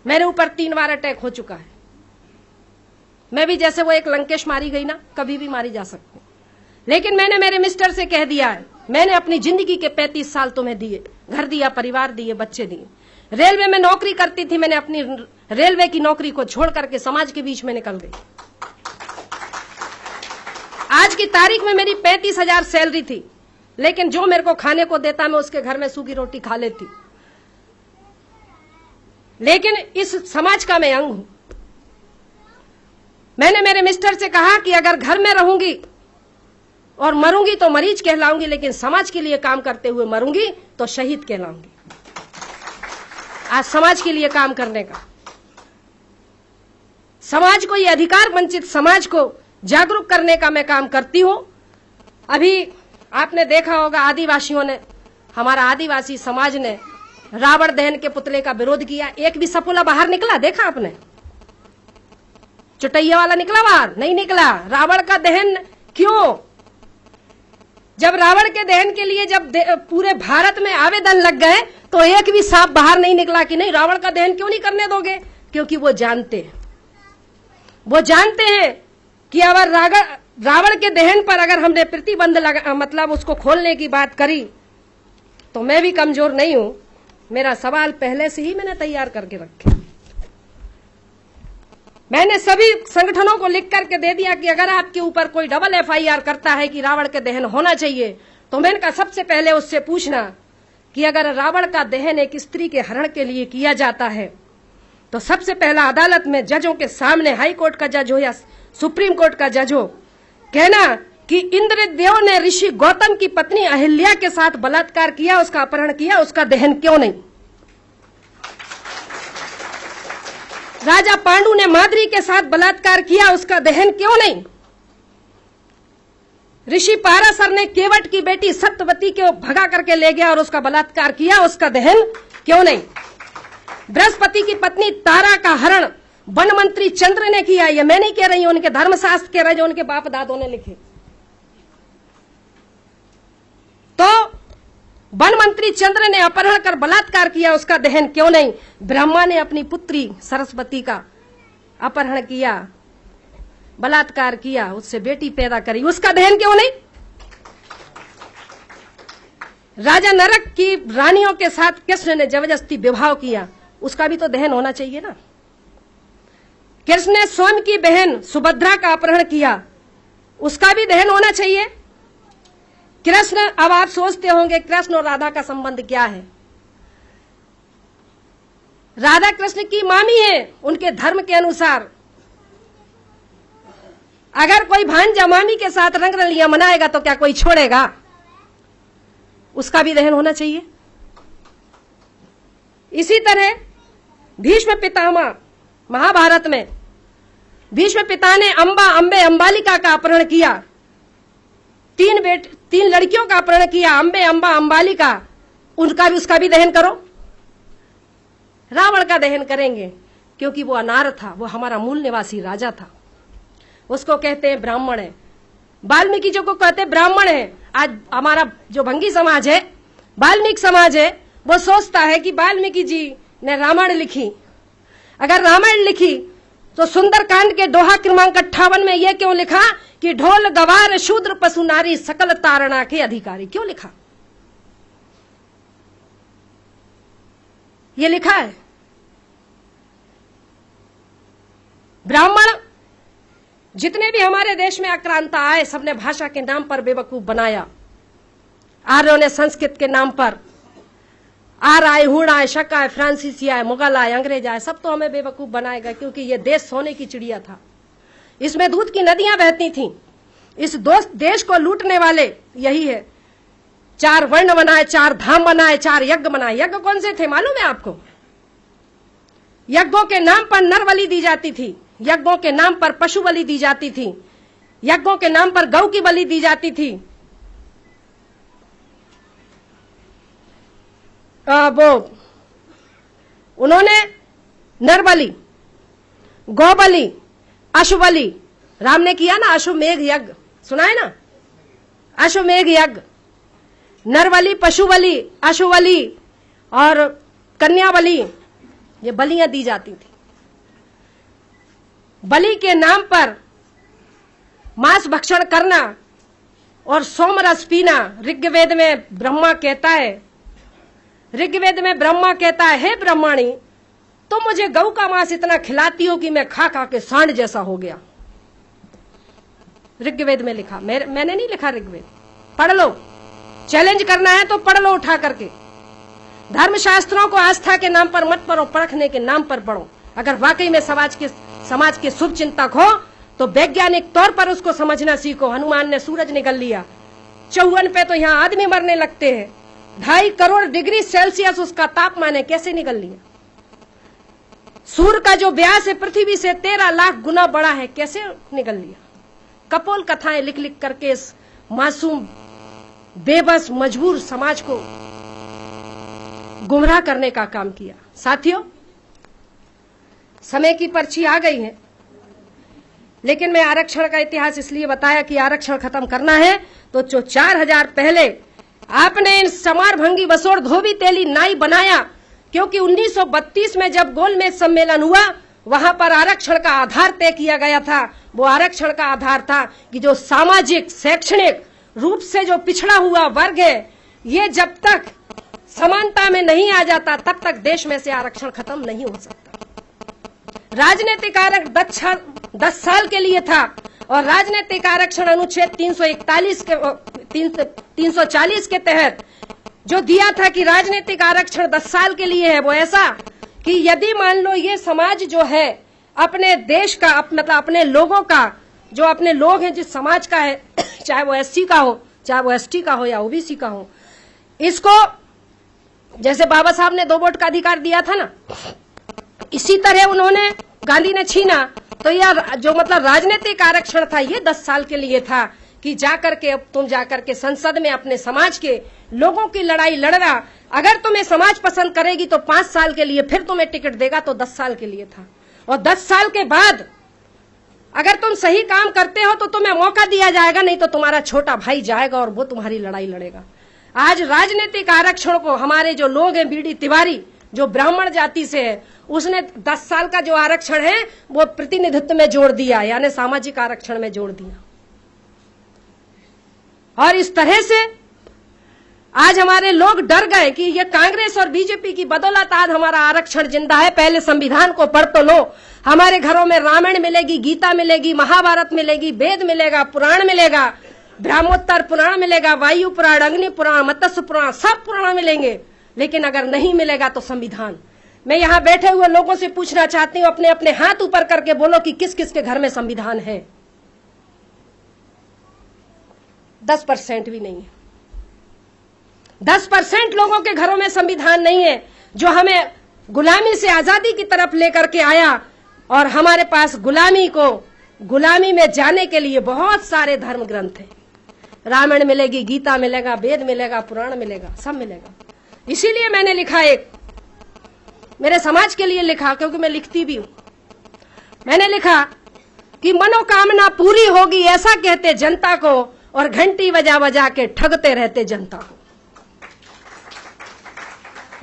मेरे ऊपर 3 बार अटैक हो चुका है। मैं भी जैसे वो एक लंकेश मारी गई ना, कभी भी मारी जा सकती, लेकिन मैंने मेरे मिस्टर से कह दिया है, मैंने अपनी जिंदगी के 35 साल तुम्हें दिए, घर दिया, परिवार दिए, बच्चे दिए। रेलवे में नौकरी करती थी, मैंने अपनी रेलवे की नौकरी को छोड़ करके समाज के बीच में निकल गई। आज की तारीख में मेरी 35,000 सैलरी थी, लेकिन जो मेरे को खाने को देता मैं उसके घर में सूखी रोटी खा लेती। लेकिन इस समाज का मैं अंग हूं। मैंने मेरे मिस्टर से कहा कि अगर घर में रहूंगी और मरूंगी तो मरीज कहलाऊंगी, लेकिन समाज के लिए काम करते हुए मरूंगी तो शहीद कहलाऊंगी। आज समाज के लिए काम करने का, समाज को, ये अधिकार वंचित समाज को जागरूक करने का मैं काम करती हूं। अभी आपने देखा होगा, आदिवासियों ने, हमारा आदिवासी समाज ने रावण दहन के पुतले का विरोध किया। एक भी सपोला बाहर निकला, देखा आपने? चुटैया वाला निकला बाहर? नहीं निकला। रावण का दहन क्यों? जब रावण के दहन के लिए जब पूरे भारत में आवेदन लग गए तो एक भी सांप बाहर नहीं निकला कि नहीं रावण का दहन क्यों नहीं करने दोगे। क्योंकि वो जानते हैं कि अगर रावण के दहन पर अगर हमने प्रतिबंध लगा, मतलब उसको खोलने की बात करी, तो मैं भी कमजोर नहीं हूं। मेरा सवाल पहले से ही मैंने तैयार करके रखे। मैंने सभी संगठनों को लिख करके दे दिया कि अगर आपके ऊपर कोई डबल FIR करता है कि रावण के दहन होना चाहिए, तो मैंने कहा सबसे पहले उससे पूछना कि अगर रावण का दहन एक स्त्री के हरण के लिए किया जाता है तो सबसे पहला अदालत में जजों के सामने, हाई कोर्ट का जज हो या सुप्रीम कोर्ट का जज हो, कहना कि इंद्रदेव ने ऋषि गौतम की पत्नी अहिल्या के साथ बलात्कार किया, उसका अपहरण किया, उसका दहन क्यों नहीं? राजा पांडु ने माद्री के साथ बलात्कार किया, उसका दहन क्यों नहीं? ऋषि पाराशर ने केवट की बेटी सत्यवती को भगा करके ले गया और उसका बलात्कार किया, उसका दहन क्यों नहीं? बृहस्पति की पत्नी तारा का हरण वन मंत्री चंद्र ने किया। ये मैं नहीं कह रही हूं, उनके धर्मशास्त्र कह रहे जो उनके बाप दादों ने लिखे। तो वन मंत्री चंद्र ने अपहरण कर बलात्कार किया, उसका दहन क्यों नहीं? ब्रह्मा ने अपनी पुत्री सरस्वती का अपहरण किया, बलात्कार किया, उससे बेटी पैदा करी, उसका दहन क्यों नहीं? राजा नरक की रानियों के साथ कृष्ण ने जबरदस्ती विवाह किया, उसका भी तो दहन होना चाहिए ना। कृष्ण ने स्वयं की बहन सुभद्रा का अपहरण किया, उसका भी दहन होना चाहिए। कृष्ण, अब आप सोचते होंगे कृष्ण और राधा का संबंध क्या है? राधा कृष्ण की मामी है, उनके धर्म के अनुसार। अगर कोई भांजा मामी के साथ रंग रलियां मनाएगा तो क्या कोई छोड़ेगा? उसका भी दहन होना चाहिए। इसी तरह भीष्म पितामह, महाभारत में भीष्म पिता ने अंबालिका का अपहरण किया, 3 लड़कियों का अपहरण किया, अंबालिका, उसका भी दहन करो। रावण का दहन करेंगे क्योंकि वो अनार था, वो हमारा मूल निवासी राजा था, उसको कहते हैं ब्राह्मण है। वाल्मीकि जी को कहते हैं ब्राह्मण है। आज हमारा जो भंगी समाज है, वाल्मीकि समाज है, वो सोचता है कि वाल्मीकि जी ने रामायण लिखी। अगर रामायण लिखी तो सुंदरकांड के दोहा क्रमांक 58 में यह क्यों लिखा कि ढोल गवार शूद्र पशु नारी सकल तारणा के अधिकारी? क्यों लिखा? ये लिखा है। ब्राह्मण जितने भी हमारे देश में आक्रांता आए, सबने भाषा के नाम पर बेवकूफ बनाया। आर्यों ने संस्कृत के नाम पर, आर्य आए, हुण आए, शक आए, फ्रांसीसी आए, मुगल आए, अंग्रेज आए, सब तो हमें बेवकूफ बनाएगा, क्योंकि ये देश सोने की चिड़िया था, इसमें दूध की नदियां बहती थीं। इस देश को लूटने वाले यही है। 4 वर्ण बनाए, 4 धाम बनाए, 4 यज्ञ बनाए। यज्ञ कौन से थे मालूम है आपको? यज्ञों के नाम पर नर बलि दी जाती थी, यज्ञों के नाम पर पशु बलि दी जाती थी, यज्ञों के नाम पर गौ की बलि दी जाती थी। वो उन्होंने नर बलि, गौ बलि, अश्व बलि, राम ने किया ना अश्वमेघ यज्ञ, सुना है ना? अश्वमेघ यज्ञ, नर बलि, पशु बलि, अश्व बलि और कन्या बलि, ये बलियां दी जाती थी। बलि के नाम पर मांस भक्षण करना और सोमरस पीना, ऋग्वेद में ब्रह्मा कहता है, ऋग्वेद में ब्रह्मा कहता है, हे ब्रह्माणी, तुम मुझे गऊ का मांस इतना खिलाती हो कि मैं खा खा के सांड जैसा हो गया। ऋग्वेद में लिखा, मैंने नहीं लिखा ऋग्वेद, पढ़ लो। चैलेंज करना है तो पढ़ लो उठा करके। धर्मशास्त्रों को आस्था के नाम पर मत पढ़ो, परखने के नाम पर पढ़ो। अगर वाकई में समाज के शुभ चिंतक हो तो वैज्ञानिक तौर पर उसको समझना सीखो। हनुमान ने सूरज निगल लिया, 54 पे तो यहाँ आदमी मरने लगते हैं। 2.5 करोड़ डिग्री सेल्सियस उसका तापमान है, कैसे निगल लिया? सूर्य का जो व्यास है पृथ्वी से 13 लाख गुना बड़ा है, कैसे निगल लिया? कपोल कथाएं लिख लिख करके इस मासूम बेबस मजबूर समाज को गुमराह करने का काम किया। साथियों, समय की पर्ची आ गई है, लेकिन मैं आरक्षण का इतिहास इसलिए बताया कि आरक्षण खत्म करना है तो जो 4000 पहले आपने इन समारभंगी बसोड़ धोबी तेली नाई बनाया, क्योंकि 1932 में जब गोलमेज सम्मेलन हुआ वहां पर आरक्षण का आधार तय किया गया था। वो आरक्षण का आधार था कि जो सामाजिक शैक्षणिक रूप से जो पिछड़ा हुआ वर्ग है, ये जब तक समानता में नहीं आ जाता तब तक देश में से आरक्षण खत्म नहीं हो सकता। राजनीतिक आरक्षण 10 साल के लिए था और राजनीतिक आरक्षण अनुच्छेद 340 के तहत जो दिया था कि राजनीतिक आरक्षण 10 साल के लिए है, वो ऐसा कि यदि मान लो ये समाज जो है अपने देश का मतलब अपने लोगों का, जो अपने लोग हैं जिस समाज का है, चाहे वो एससी का हो, चाहे वो एसटी का हो या ओबीसी का हो, इसको जैसे बाबा साहब ने 2 वोट का अधिकार दिया था ना, इसी तरह उन्होंने गांधी ने छीना। तो यह जो मतलब राजनीतिक आरक्षण था ये 10 साल के लिए था कि जाकर के अब तुम जाकर के संसद में अपने समाज के लोगों की लड़ाई लड़ना। अगर तुम्हें समाज पसंद करेगी तो 5 साल के लिए, फिर तुम्हें टिकट देगा, तो 10 साल के लिए था। और 10 साल के बाद अगर तुम सही काम करते हो तो तुम्हें मौका दिया जाएगा, नहीं तो तुम्हारा छोटा भाई जाएगा और वो तुम्हारी लड़ाई लड़ेगा। आज राजनीतिक आरक्षण को हमारे जो लोग हैं, बीडी तिवारी जो ब्राह्मण जाति से है, उसने 10 साल का जो आरक्षण है वो प्रतिनिधित्व में जोड़ दिया, यानी सामाजिक आरक्षण में जोड़ दिया। और इस तरह से आज हमारे लोग डर गए कि ये कांग्रेस और बीजेपी की बदौलत आज हमारा आरक्षण जिंदा है। पहले संविधान को पढ़ तो लो। हमारे घरों में रामायण मिलेगी, गीता मिलेगी, महाभारत मिलेगी, वेद मिलेगा, पुराण मिलेगा, ब्रह्मोत्तर पुराण मिलेगा, वायु पुराण, अग्नि पुराण, मत्स्य पुराण, सब पुराण मिलेंगे। लेकिन अगर नहीं मिलेगा तो संविधान। मैं यहाँ बैठे हुए लोगों से पूछना चाहती हूँ, अपने अपने हाथ ऊपर करके बोलो कि किस किस के घर में संविधान है। 10% भी नहीं है। 10% लोगों के घरों में संविधान नहीं है, जो हमें गुलामी से आजादी की तरफ लेकर के आया। और हमारे पास गुलामी में जाने के लिए बहुत सारे धर्म ग्रंथ हैं। रामायण मिलेगी, गीता मिलेगा, वेद मिलेगा, पुराण मिलेगा, सब मिलेगा। इसीलिए मैंने लिखा, एक मेरे समाज के लिए लिखा, क्योंकि मैं लिखती भी हूं। मैंने लिखा कि मनोकामना पूरी होगी ऐसा कहते जनता को, और घंटी बजा बजा के ठगते रहते जनता को।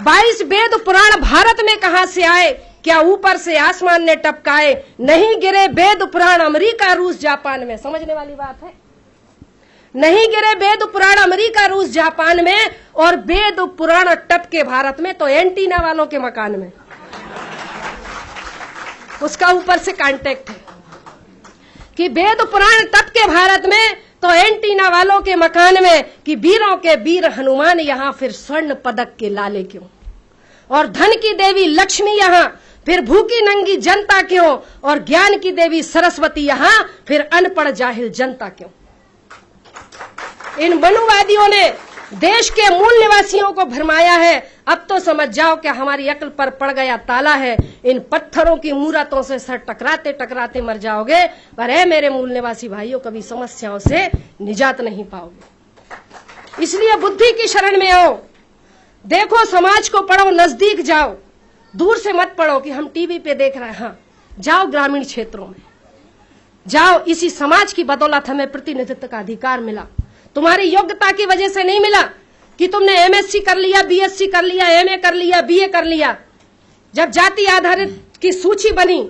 22 वेद पुराण भारत में कहां से आए? क्या ऊपर से आसमान ने टपकाए? नहीं गिरे वेद पुराण अमेरिका, रूस, जापान में। समझने वाली बात है। नहीं गिरे वेद पुराण अमेरिका, रूस, जापान में, और वेद पुराण टपके भारत में, तो एंटीना वालों के मकान में। उसका ऊपर से कांटेक्ट है कि वेद पुराण टपके भारत में, तो एंटीना वालों के मकान में, कि वीरों के वीर हनुमान यहां, फिर स्वर्ण पदक के लाले क्यों? और धन की देवी लक्ष्मी यहां, फिर भूखी नंगी जनता क्यों? और ज्ञान की देवी सरस्वती यहां, फिर अनपढ़ जाहिल जनता क्यों? इन मनुवादियों ने देश के मूल निवासियों को भरमाया है। अब तो समझ जाओ कि हमारी अक्ल पर पड़ गया ताला है। इन पत्थरों की मूरतों से सर टकराते टकराते मर जाओगे, पर है मेरे मूल निवासी भाइयों, कभी समस्याओं से निजात नहीं पाओगे। इसलिए बुद्धि की शरण में आओ, देखो समाज को पढ़ो, नजदीक जाओ, दूर से मत पढ़ो कि हम टीवी पे देख रहे हैं। हाँ, जाओ ग्रामीण क्षेत्रों में जाओ। इसी समाज की बदौलत हमें प्रतिनिधित्व का अधिकार मिला। तुम्हारी योग्यता की वजह से नहीं मिला कि तुमने एमएससी कर लिया, बीएससी कर लिया, एमए कर लिया, बीए कर लिया। जब जाति आधारित की सूची बनी,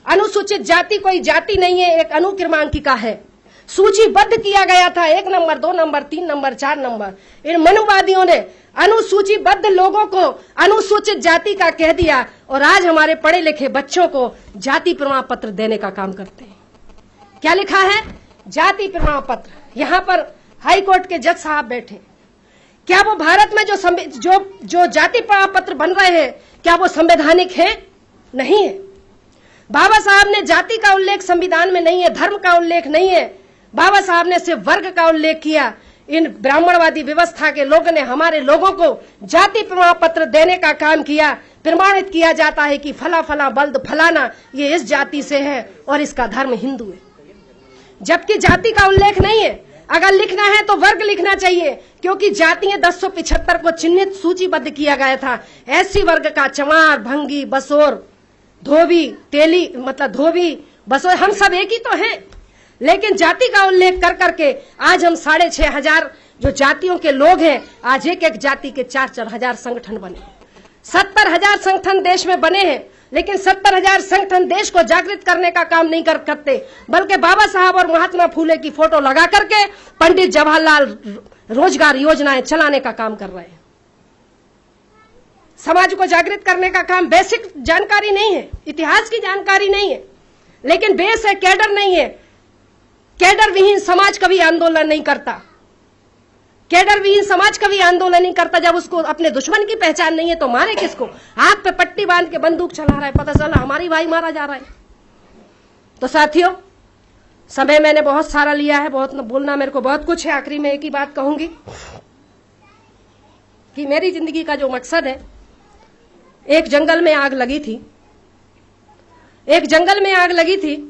अनुसूचित जाति कोई जाति नहीं है, एक अनुक्रमांकिका है। सूचीबद्ध किया गया था 1 नंबर, 2 नंबर, 3 नंबर, 4 नंबर। इन मनुवादियों ने अनुसूचीबद्ध लोगों को अनुसूचित जाति का कह दिया और आज हमारे पढ़े लिखे बच्चों को जाति प्रमाण पत्र देने का काम करते हैं। क्या लिखा है? जाति प्रमाण पत्र। यहां पर हाई कोर्ट के जज साहब बैठे, क्या वो भारत में जो जाति प्रमाण पत्र बन रहे हैं क्या वो संवैधानिक है? नहीं है। बाबा साहब ने जाति का उल्लेख संविधान में नहीं है, धर्म का उल्लेख नहीं है। बाबा साहब ने सिर्फ वर्ग का उल्लेख किया। इन ब्राह्मणवादी व्यवस्था के लोगों ने हमारे लोगों को जाति प्रमाण पत्र देने का काम किया। प्रमाणित किया जाता है कि फला फला बल्द फलाना ये इस जाति से है और इसका धर्म हिंदू है, जबकि जाति का उल्लेख नहीं है। अगर लिखना है तो वर्ग लिखना चाहिए, क्योंकि जातियां 1075 को चिन्हित सूचीबद्ध किया गया था। एससी वर्ग का चमार, भंगी, बसोर, धोबी, तेली, मतलब धोबी, बसोर, हम सब एक ही तो हैं। लेकिन जाति का उल्लेख कर करके आज हम 6500 जो जातियों के लोग हैं, आज एक एक जाति के 4-4 हजार संगठन बने। 70,000 संगठन देश में बने हैं, लेकिन 70,000 संगठन देश को जागृत करने का काम नहीं करते, बल्कि बाबा साहब और महात्मा फूले की फोटो लगा करके पंडित जवाहरलाल रोजगार योजनाएं चलाने का काम कर रहे हैं। समाज को जागृत करने का काम, बेसिक जानकारी नहीं है, इतिहास की जानकारी नहीं है, लेकिन बेस है, कैडर नहीं है। कैडर विहीन समाज कभी आंदोलन नहीं करता। कैडर विहीन समाज कभी आंदोलन नहीं करता। जब उसको अपने दुश्मन की पहचान नहीं है तो मारे किसको? हाथ पे पट्टी बांध के बंदूक चला रहा है, पता चला हमारी भाई मारा जा रहा है। तो साथियों, समय मैंने बहुत सारा लिया है, बहुत बोलना मेरे को बहुत कुछ है। आखिरी में एक ही बात कहूंगी कि मेरी जिंदगी का जो मकसद है, एक जंगल में आग लगी थी, एक जंगल में आग लगी थी